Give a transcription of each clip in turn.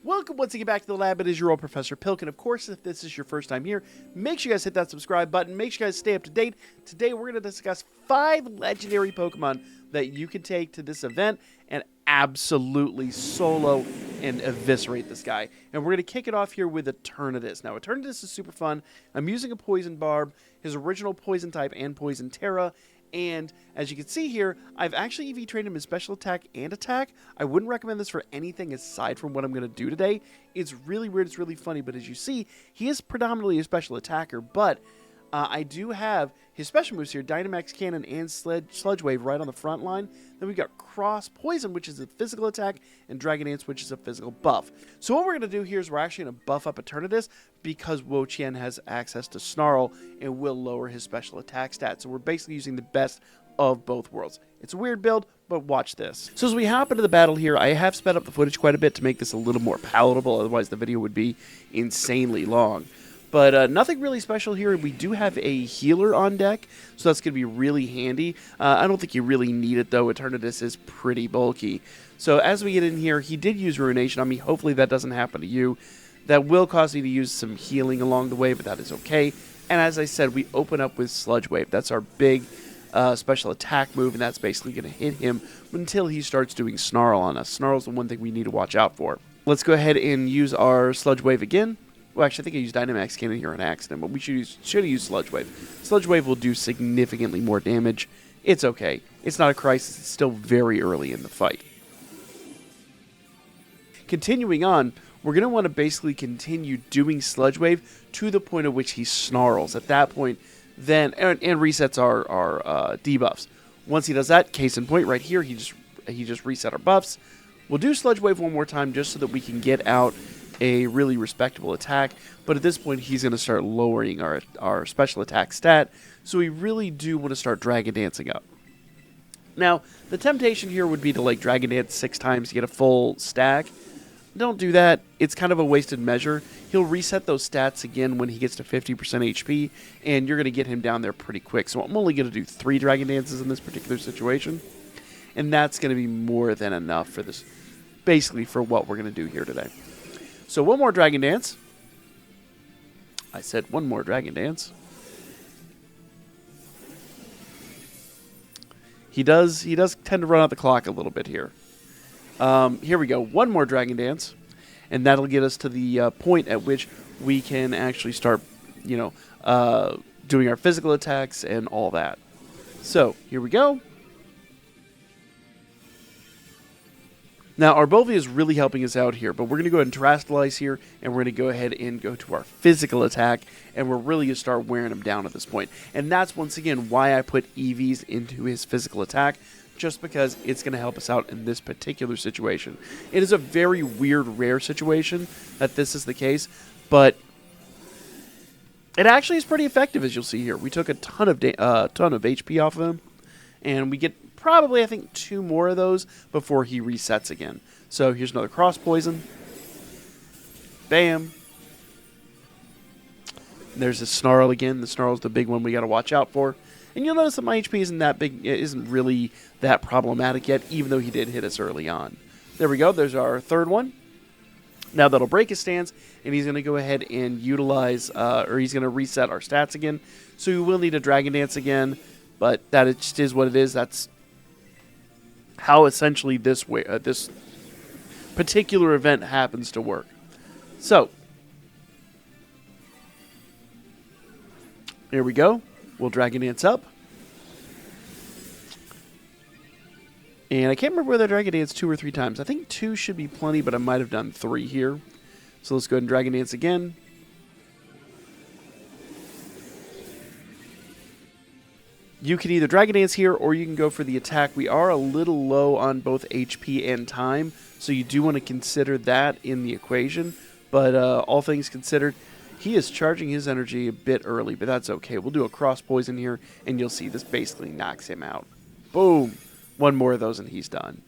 Welcome once again back to the lab. It is your old Professor Pilk, and of course, if this is your first time here, make sure you guys hit that subscribe button. Make sure you guys stay up to date. Today, we're going to discuss 5 legendary Pokemon that you can take to this event and absolutely solo and eviscerate this guy. And we're going to kick it off here with Eternatus. Now, Eternatus is super fun. I'm using a Poison Barb, his original Poison type, and Poison Tera. And as you can see here, I've actually EV trained him in special attack and attack. I wouldn't recommend this for anything aside from what I'm going to do today. It's really weird, it's really funny, but as you see, he is predominantly a special attacker, but I do have his special moves here, Dynamax Cannon and Sludge Wave right on the front line. Then we've got Cross Poison, which is a physical attack, and Dragon Dance, which is a physical buff. So what we're going to do here is we're actually going to buff up Eternatus because Wo-Chien has access to Snarl and will lower his special attack stats. So we're basically using the best of both worlds. It's a weird build, but watch this. So as we hop into the battle here, I have sped up the footage quite a bit to make this a little more palatable, otherwise the video would be insanely long. But nothing really special here. We do have a healer on deck, so that's going to be really handy. I don't think you really need it, though. Eternatus is pretty bulky. So as we get in here, he did use Ruination on me. Hopefully that doesn't happen to you. That will cause me to use some healing along the way, but that is okay. And as I said, we open up with Sludge Wave. That's our big special attack move, and that's basically going to hit him until he starts doing Snarl on us. Snarl's the one thing we need to watch out for. Let's go ahead and use our Sludge Wave again. Well, actually, I think I used Dynamax Cannon here on accident, but we should have used Sludge Wave. Sludge Wave will do significantly more damage. It's okay. It's not a crisis. It's still very early in the fight. Continuing on, we're going to want to basically continue doing Sludge Wave to the point at which he snarls. At that point, then and resets our debuffs. Once he does that, case in point, right here, he just reset our buffs. We'll do Sludge Wave one more time just so that we can get out a really respectable attack, but at this point he's going to start lowering our special attack stat, so we really do want to start Dragon Dancing up. Now, the temptation here would be to like Dragon Dance 6 times to get a full stack. Don't do that. It's kind of a wasted measure. He'll reset those stats again when he gets to 50% HP, and you're going to get him down there pretty quick. So I'm only going to do 3 Dragon Dances in this particular situation, and that's going to be more than enough for this, basically for what we're going to do here today. So one more Dragon Dance. I said one more Dragon Dance. He does tend to run out the clock a little bit here. Here we go. One more Dragon Dance, and that'll get us to the point at which we can actually start, doing our physical attacks and all that. So here we go. Now, Arbovia is really helping us out here, but we're going to go ahead and Terastallize here, and we're going to go ahead and go to our physical attack, and we're really going to start wearing him down at this point. And that's, once again, why I put EVs into his physical attack, just because it's going to help us out in this particular situation. It is a very weird, rare situation that this is the case, but it actually is pretty effective, as you'll see here. We took a ton of HP off of him, and we get probably, I think, 2 more of those before he resets again. So here's another Cross Poison. Bam. There's a Snarl again. The Snarl's the big one we got to watch out for. And you'll notice that my HP isn't that big, isn't really that problematic yet, even though he did hit us early on. There we go. There's our third one. Now that'll break his stance, and he's going to go ahead and utilize, or he's going to reset our stats again. So we will need a Dragon Dance again, but that just is what it is. That's how essentially this particular event happens to work. So, here we go. We'll Dragon Dance up. And I can't remember whether I Dragon Dance 2 or 3 times. I think 2 should be plenty, but I might have done 3 here. So let's go ahead and Dragon Dance again. You can either Dragon Dance here, or you can go for the attack. We are a little low on both HP and time, so you do want to consider that in the equation. But all things considered, he is charging his energy a bit early, but that's okay. We'll do a Cross Poison here, and you'll see this basically knocks him out. Boom! 1 more of those, and he's done.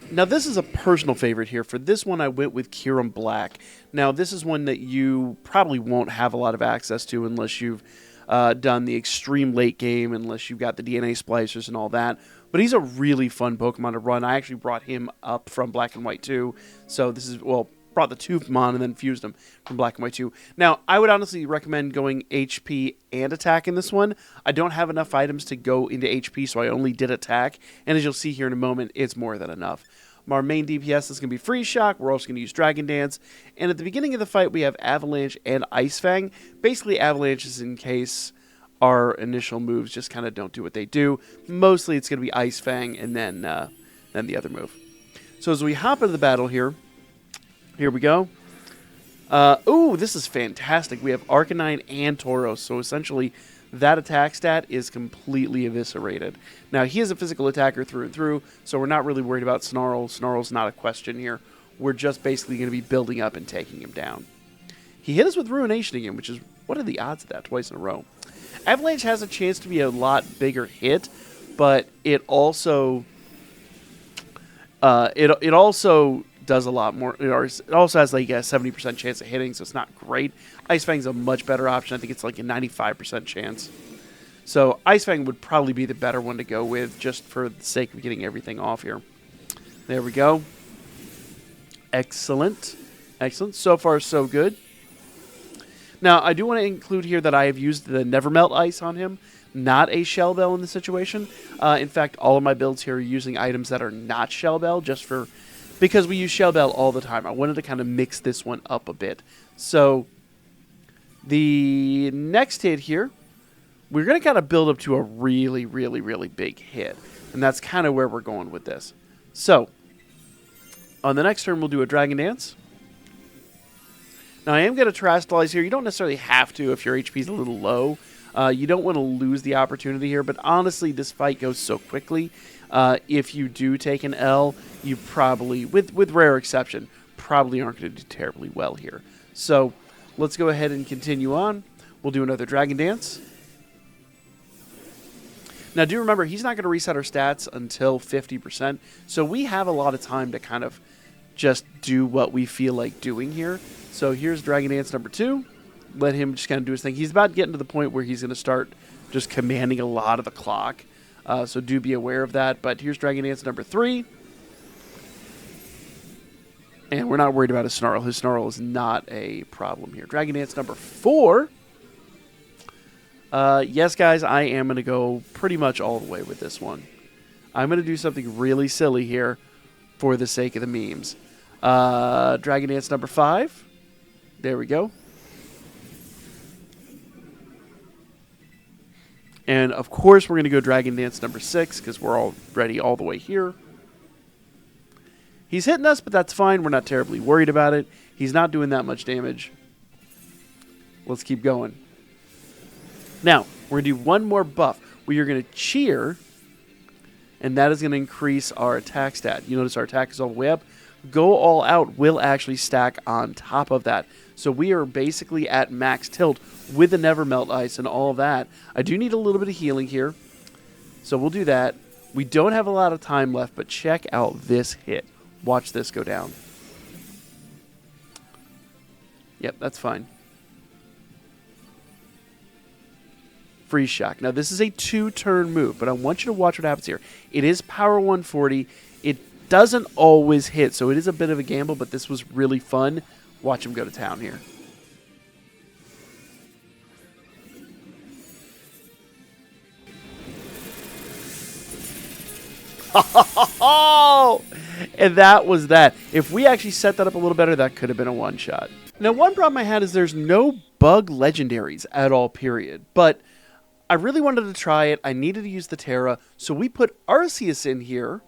Now, this is a personal favorite here. For this one, I went with Kyurem Black. Now, this is one that you probably won't have a lot of access to unless you've done the extreme late game, unless you've got the DNA splicers and all that. But he's a really fun Pokemon to run. I actually brought him up from Black and White 2. So this is, well, brought the two Pokemon and then fused them from Black and White 2. Now, I would honestly recommend going HP and attack in this one. I don't have enough items to go into HP, so I only did attack. And as you'll see here in a moment, it's more than enough. Our main DPS is going to be Freeze Shock. We're also going to use Dragon Dance. And at the beginning of the fight, we have Avalanche and Ice Fang. Basically, Avalanche is in case our initial moves just kind of don't do what they do. Mostly, it's going to be Ice Fang and then the other move. So as we hop into the battle here we go. Ooh, this is fantastic. We have Arcanine and Tauros. So essentially, that attack stat is completely eviscerated. Now, he is a physical attacker through and through, so we're not really worried about Snarl. Snarl's not a question here. We're just basically going to be building up and taking him down. He hit us with Ruination again, which is, what are the odds of that twice in a row? Avalanche has a chance to be a lot bigger hit, but it also it also does a lot more. It also has like a 70% chance of hitting, so it's not great. Ice Fang's a much better option. I think it's like a 95% chance. So Ice Fang would probably be the better one to go with, just for the sake of getting everything off here. There we go. Excellent. Excellent. So far, so good. Now, I do want to include here that I have used the Never Melt Ice on him, not a Shell Bell in this situation. In fact, all of my builds here are using items that are not Shell Bell, because we use Shell Bell all the time. I wanted to kind of mix this one up a bit. So, the next hit here, we're going to kind of build up to a really, really, really big hit. And that's kind of where we're going with this. So, on the next turn, we'll do a Dragon Dance. Now, I am going to Terastallize here. You don't necessarily have to if your HP is a little low. You don't want to lose the opportunity here, but honestly, this fight goes so quickly. If you do take an L, you probably, with rare exception, probably aren't going to do terribly well here. So, let's go ahead and continue on. We'll do another Dragon Dance. Now, do remember, he's not going to reset our stats until 50%, so we have a lot of time to kind of just do what we feel like doing here. So here's Dragon Dance number 2. Let him just kind of do his thing. He's about getting to the point where he's going to start just commanding a lot of the clock, so do be aware of that. But here's Dragon Dance number 3. And we're not worried about his Snarl. His Snarl is not a problem here. Dragon Dance number 4. Yes, guys, I am going to go pretty much all the way with this one. I'm going to do something really silly here for the sake of the memes. Dragon Dance number 5. There we go. And, of course, we're going to go Dragon Dance number 6 because we're already all the way here. He's hitting us, but that's fine. We're not terribly worried about it. He's not doing that much damage. Let's keep going. Now, we're going to do one more buff. We are going to cheer, and that is going to increase our attack stat. You notice our attack is all the way up. Go All Out will actually stack on top of that. So we are basically at max tilt with the Never Melt Ice and all that. I do need a little bit of healing here, so we'll do that. We don't have a lot of time left, but check out this hit. Watch this go down. Yep, that's fine. Freeze Shock. Now, this is a 2-turn move, but I want you to watch what happens here. It is power 140. It doesn't always hit, so it is a bit of a gamble, but this was really fun. Watch him go to town here. And that was that. If we actually set that up a little better, that could have been a one-shot. Now, one problem I had is there's no bug legendaries at all, period. But I really wanted to try it. I needed to use the Tera, so we put Arceus in here.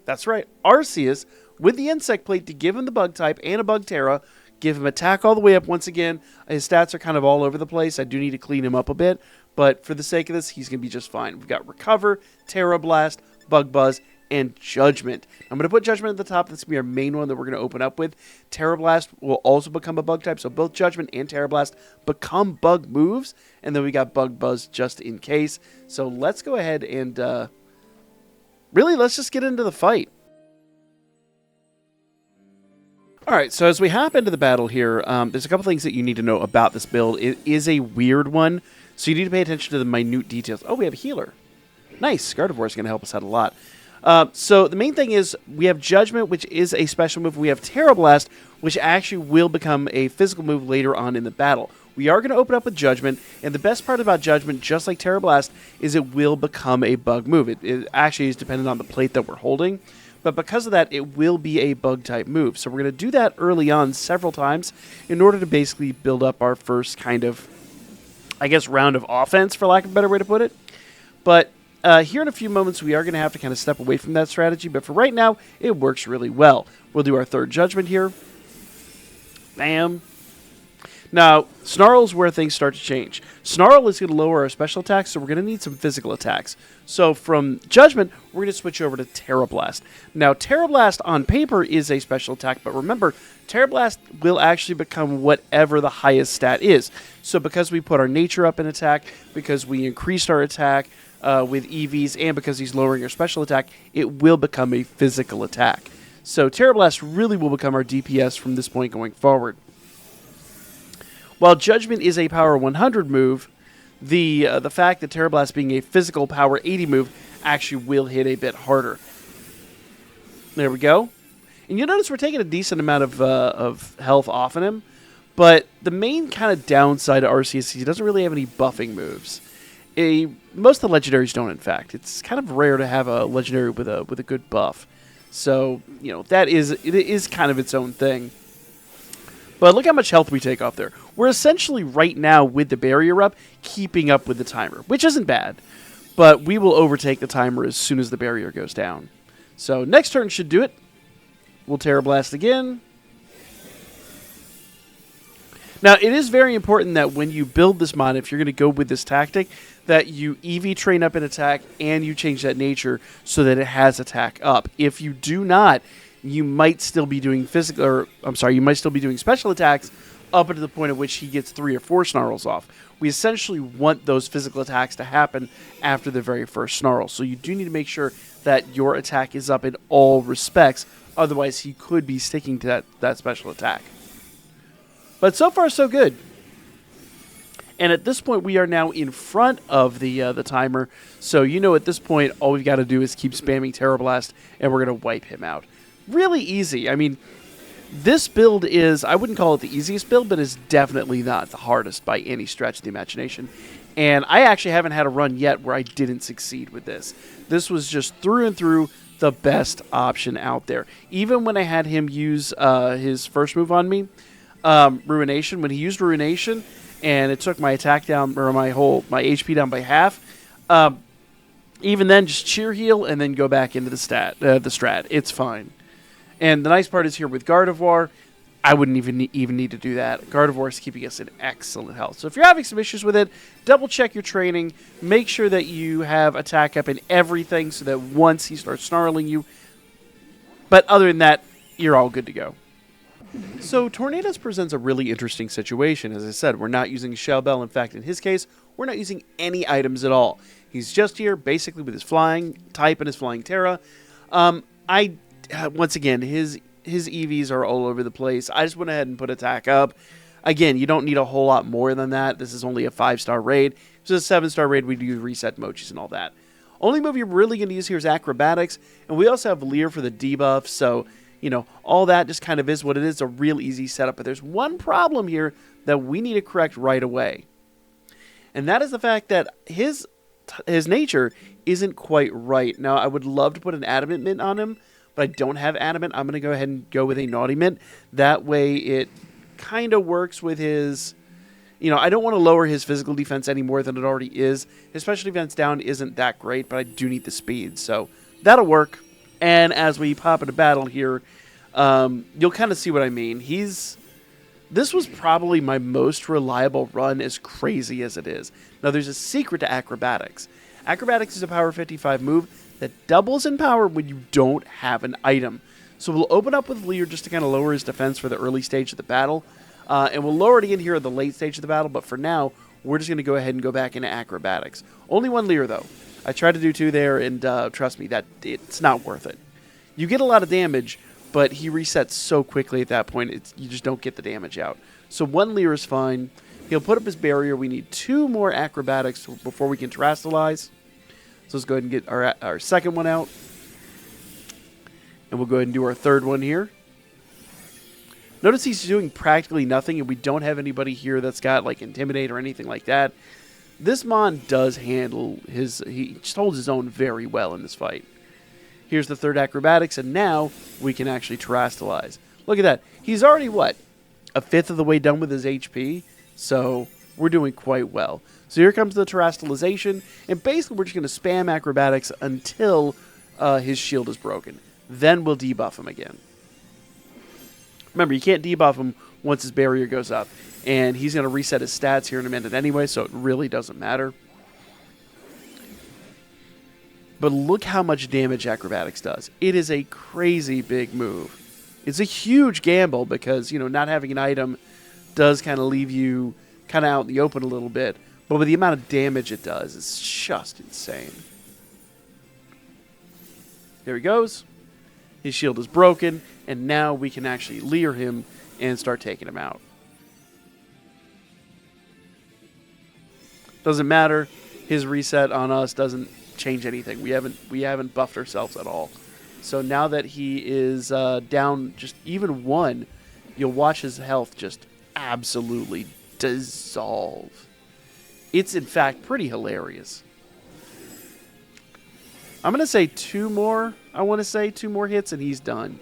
That's right, Arceus with the Insect Plate to give him the bug type and a bug Tera. Give him attack all the way up once again. His stats are kind of all over the place. I do need to clean him up a bit. But for the sake of this, he's going to be just fine. We've got Recover, Tera Blast, Bug Buzz, and Judgment. I'm going to put Judgment at the top. This will be our main one that we're going to open up with. Tera Blast will also become a bug type. So both Judgment and Tera Blast become bug moves. And then we got Bug Buzz just in case. So let's go ahead and really, let's just get into the fight. Alright, so as we hop into the battle here, there's a couple things that you need to know about this build. It is a weird one, so you need to pay attention to the minute details. Oh, we have a healer. Nice. Gardevoir is going to help us out a lot. So the main thing is we have Judgment, which is a special move. We have Tera Blast, which actually will become a physical move later on in the battle. We are going to open up with Judgment, and the best part about Judgment, just like Tera Blast, is it will become a bug move. It actually is dependent on the plate that we're holding, but because of that, it will be a bug-type move. So we're going to do that early on several times in order to basically build up our first kind of, I guess, round of offense, for lack of a better way to put it. But here in a few moments, we are going to have to kind of step away from that strategy, but for right now, it works really well. We'll do our third Judgment here. Bam. Now, Snarl is where things start to change. Snarl is going to lower our special attacks, so we're going to need some physical attacks. So from Judgment, we're going to switch over to Tera Blast. Now, Tera Blast on paper is a special attack, but remember, Tera Blast will actually become whatever the highest stat is. So because we put our nature up in attack, because we increased our attack with EVs, and because he's lowering our special attack, it will become a physical attack. So Tera Blast really will become our DPS from this point going forward. While Judgment is a power 100 move, the fact that Tera Blast being a physical power 80 move actually will hit a bit harder. There we go. And you'll notice we're taking a decent amount of health off of him, but the main kind of downside to RCS, he doesn't really have any buffing moves. Most of the legendaries don't, in fact. It's kind of rare to have a legendary with a good buff. So, you know, it is kind of its own thing. But look how much health we take off there. We're essentially right now with the barrier up, keeping up with the timer, which isn't bad. But we will overtake the timer as soon as the barrier goes down. So next turn should do it. We'll Tera Blast again. Now, it is very important that when you build this mod, if you're going to go with this tactic, that you EV train up an attack and you change that nature so that it has attack up. If you do not, you might still be doing you might still be doing special attacks up to the point at which he gets 3 or 4 snarls off. We essentially want those physical attacks to happen after the very first snarl. So you do need to make sure that your attack is up in all respects. Otherwise, he could be sticking to that special attack. But so far, so good. And at this point, we are now in front of the timer. So you know at this point, all we've got to do is keep spamming Tera Blast, and we're going to wipe him out. Really easy. I mean, this build is, I wouldn't call it the easiest build, but it's definitely not the hardest by any stretch of the imagination. And I actually haven't had a run yet where I didn't succeed with this. This was just through and through the best option out there. Even when I had him use his first move on me, Ruination, when he used Ruination, and it took my attack down, or my HP down by half, even then, just cheer heal and then go back into the strat. It's fine. And the nice part is here with Gardevoir, I wouldn't even need to do that. Gardevoir is keeping us in excellent health. So if you're having some issues with it, double check your training. Make sure that you have attack up in everything so that once he starts snarling you. But other than that, you're all good to go. So Tornadus presents a really interesting situation. As I said, we're not using Shell Bell. In fact, in his case, we're not using any items at all. He's just here basically with his flying type and his flying Tera. Once again, his EVs are all over the place. I just went ahead and put attack up. Again, you don't need a whole lot more than that. This is only a 5-star raid. If it was a 7-star raid, we'd use reset mochis and all that. Only move you're really going to use here is Acrobatics. And we also have Leer for the debuff. So, you know, all that just kind of is what it is. A real easy setup. But there's one problem here that we need to correct right away. And that is the fact that his nature isn't quite right. Now, I would love to put an Adamant Mint on him, but I don't have Adamant. I'm going to go ahead and go with a Naughty Mint. That way it kind of works with his, you know, I don't want to lower his physical defense any more than it already is. His special defense down isn't that great, but I do need the speed. So that'll work. And as we pop into battle here, you'll kind of see what I mean. This was probably my most reliable run, as crazy as it is. Now, there's a secret to Acrobatics. Acrobatics is a power 55 move that doubles in power when you don't have an item. So we'll open up with Leer just to kind of lower his defense for the early stage of the battle. And we'll lower it again here at the late stage of the battle. But for now, we're just going to go ahead and go back into Acrobatics. Only one Leer, though. I tried to do 2 there, and trust me, that it's not worth it. You get a lot of damage, but he resets so quickly at that point, you just don't get the damage out. So 1 Leer is fine. He'll put up his barrier. We need 2 more Acrobatics before we can Terrasilize. So let's go ahead and get our second one out. And we'll go ahead and do our third one here. Notice he's doing practically nothing, and we don't have anybody here that's got like Intimidate or anything like that. This Mon does handle he just holds his own very well in this fight. Here's the third Acrobatics, and now we can actually Terastallize. Look at that. He's already, what, a fifth of the way done with his HP? So we're doing quite well. So here comes the Terastallization, and basically we're just going to spam Acrobatics until his shield is broken. Then we'll debuff him again. Remember, you can't debuff him once his barrier goes up. And he's going to reset his stats here in a minute anyway, so it really doesn't matter. But look how much damage Acrobatics does. It is a crazy big move. It's a huge gamble because, you know, not having an item does kind of leave you kind of out in the open a little bit. But with the amount of damage it does, it's just insane. There he goes. His shield is broken, and now we can actually leer him and start taking him out. Doesn't matter. His reset on us doesn't change anything. We haven't buffed ourselves at all. So now that he is down just even one, you'll watch his health just absolutely dissolve. It's in fact pretty hilarious. I'm going to say two more. I want to say two more hits and he's done.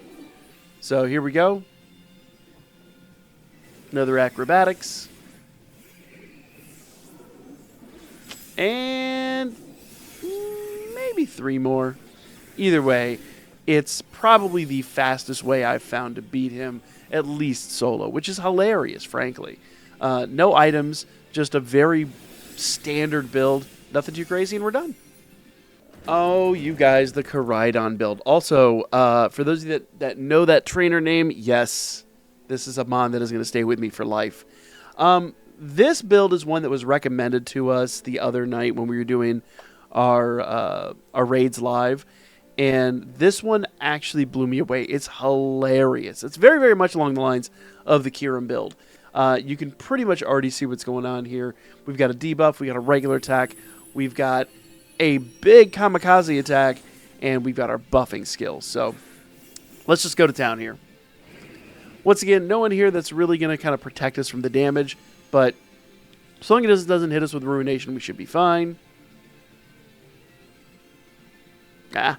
So here we go. Another Acrobatics. And maybe three more. Either way, it's probably the fastest way I've found to beat him, at least solo, which is hilarious, frankly. No items, just a very standard build. Nothing too crazy, and we're done. Oh, you guys, the Koraidon build. Also, for those of you that know that trainer name, yes, this is a Mon that is going to stay with me for life. This build is one that was recommended to us the other night when we were doing our raids live, and this one actually blew me away. It's hilarious. It's very, very much along the lines of the Kirim build. You can pretty much already see what's going on here. We've got a debuff, we've got a regular attack, we've got a big kamikaze attack, and we've got our buffing skills. So let's just go to town here. Once again, no one here that's really going to kind of protect us from the damage, but as long as it doesn't hit us with Ruination, we should be fine. And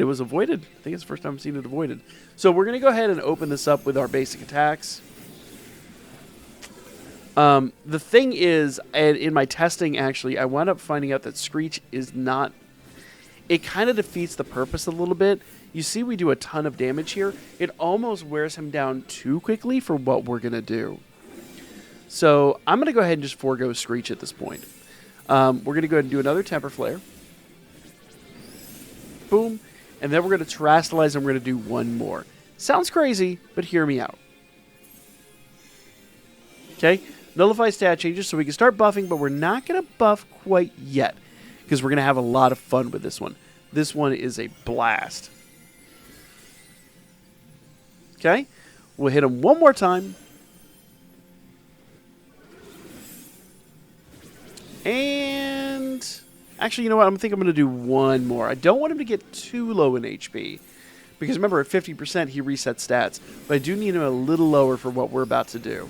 it was avoided. I think it's the first time I've seen it avoided. So we're going to go ahead and open this up with our basic attacks. The thing is, in my testing, actually, I wound up finding out that Screech is not... It kind of defeats the purpose a little bit. You see we do a ton of damage here. It almost wears him down too quickly for what we're going to do. So I'm going to go ahead and just forego Screech at this point. We're going to go ahead and do another Temper Flare. Boom. And then we're going to Terastallize and we're going to do one more. Sounds crazy, but hear me out. Okay. Nullify stat changes so we can start buffing, but we're not going to buff quite yet because we're going to have a lot of fun with this one. This one is a blast. Okay. We'll hit him one more time. And actually, you know what? I think I'm going to do one more. I don't want him to get too low in HP. Because remember, at 50%, he resets stats. But I do need him a little lower for what we're about to do.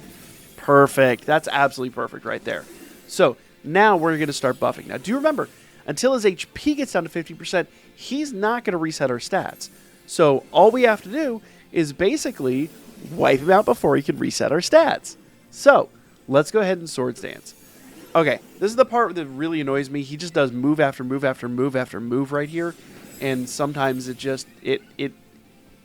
Perfect. That's absolutely perfect right there. So now we're going to start buffing. Now, do remember, until his HP gets down to 50%, he's not going to reset our stats. So all we have to do is basically wipe him out before he can reset our stats. So let's go ahead and Swords Dance. Okay, this is the part that really annoys me. He just does move after move after move after move right here. And sometimes it just, it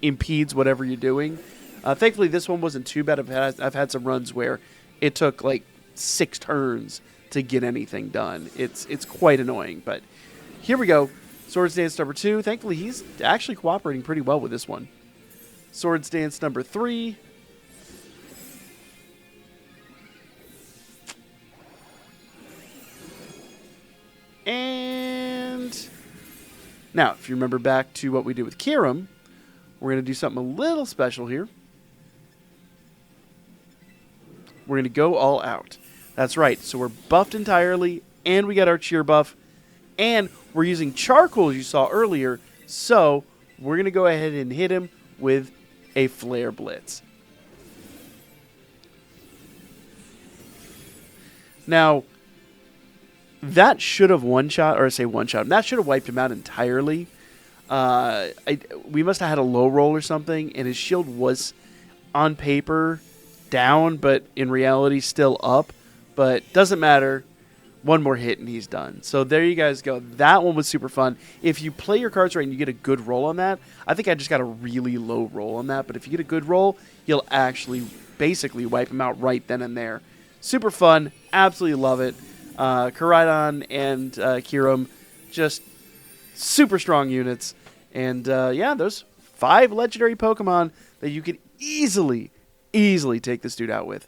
impedes whatever you're doing. Thankfully, this one wasn't too bad. I've had some runs where it took like 6 turns to get anything done. It's quite annoying, but here we go. Swords Dance number 2. Thankfully, he's actually cooperating pretty well with this one. Swords Dance number 3. And now, if you remember back to what we did with Kirim, we're going to do something a little special here. We're going to go all out. That's right. So we're buffed entirely, and we got our cheer buff, And we're using charcoal, as you saw earlier, so we're going to go ahead and hit him with a Flare Blitz. Now, that should have one-shot, or I say one-shot, that should have wiped him out entirely. We must have had a low roll or something, and his shield was, on paper, down, but in reality still up. But doesn't matter. One more hit and he's done. So there you guys go. That one was super fun. If you play your cards right and you get a good roll on that, I think I just got a really low roll on that, but if you get a good roll, you'll actually basically wipe him out right then and there. Super fun. Absolutely love it. Koraidon and Kyurem, just super strong units. And yeah, those 5 legendary Pokemon that you could easily take this dude out with.